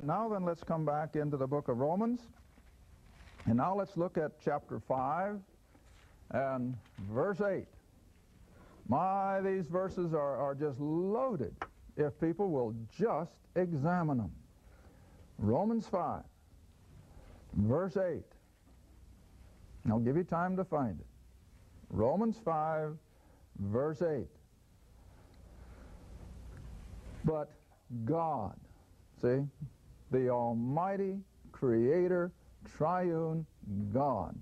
Now then, let's come back into the book of Romans. And now let's look at chapter 5 and verse 8. My, these verses are just loaded if people will just examine them. Romans 5, verse 8. And I'll give you time to find it. Romans 5, verse 8. But God, see, the Almighty Creator, Triune God,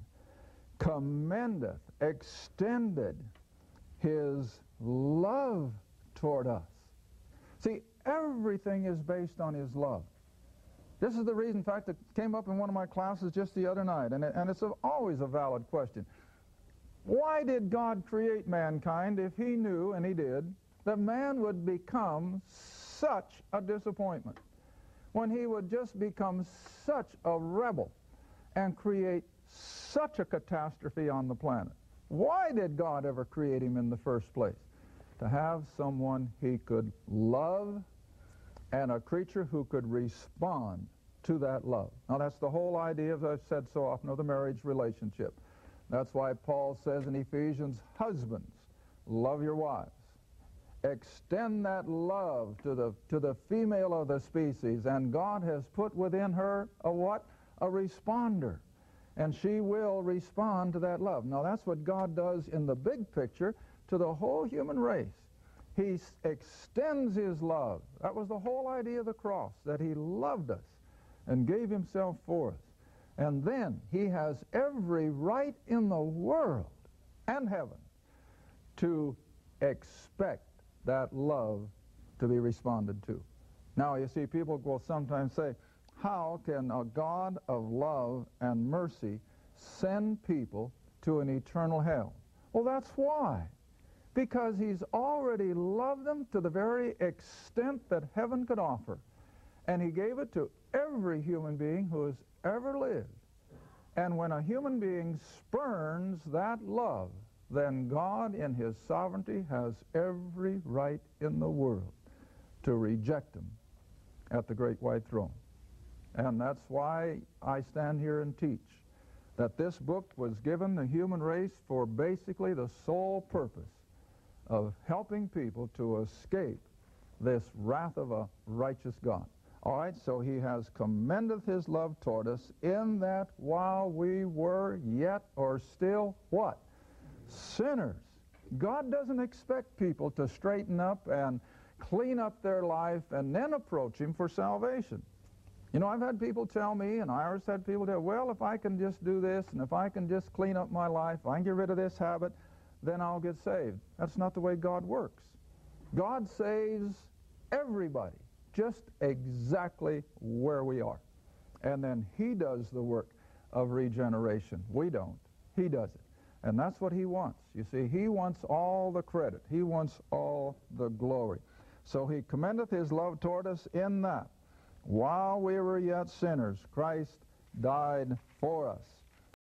commendeth, extended His love toward us. See, everything is based on His love. This is the reason, in fact, it came up in one of my classes just the other night, and it's always a valid question. Why did God create mankind if He knew, and He did, that man would become such a disappointment? When he would just become such a rebel and create such a catastrophe on the planet. Why did God ever create him in the first place? To have someone he could love and a creature who could respond to that love. Now that's the whole idea, as I've said so often, of the marriage relationship. That's why Paul says in Ephesians, husbands, love your wives. Extend that love to the female of the species, and God has put within her a what? A responder. And she will respond to that love. Now that's what God does in the big picture to the whole human race. He extends His love. That was the whole idea of the cross, that He loved us and gave Himself for us. And then He has every right in the world and heaven to expect that love to be responded to. Now, you see, people will sometimes say, how can a God of love and mercy send people to an eternal hell? Well, that's why. Because He's already loved them to the very extent that heaven could offer. And He gave it to every human being who has ever lived. And when a human being spurns that love, then God in His sovereignty has every right in the world to reject him at the great white throne. And that's why I stand here and teach that this book was given the human race for basically the sole purpose of helping people to escape this wrath of a righteous God. All right, so He has commended His love toward us in that while we were yet or still what? Sinners. God doesn't expect people to straighten up and clean up their life and then approach Him for salvation. You know, I've had people tell me, and Iris had people tell, well, if I can just do this, and if I can just clean up my life, if I can get rid of this habit, then I'll get saved. That's not the way God works. God saves everybody just exactly where we are. And then He does the work of regeneration. We don't. He does it. And that's what He wants. You see, He wants all the credit. He wants all the glory. So He commendeth His love toward us in that while we were yet sinners, Christ died for us.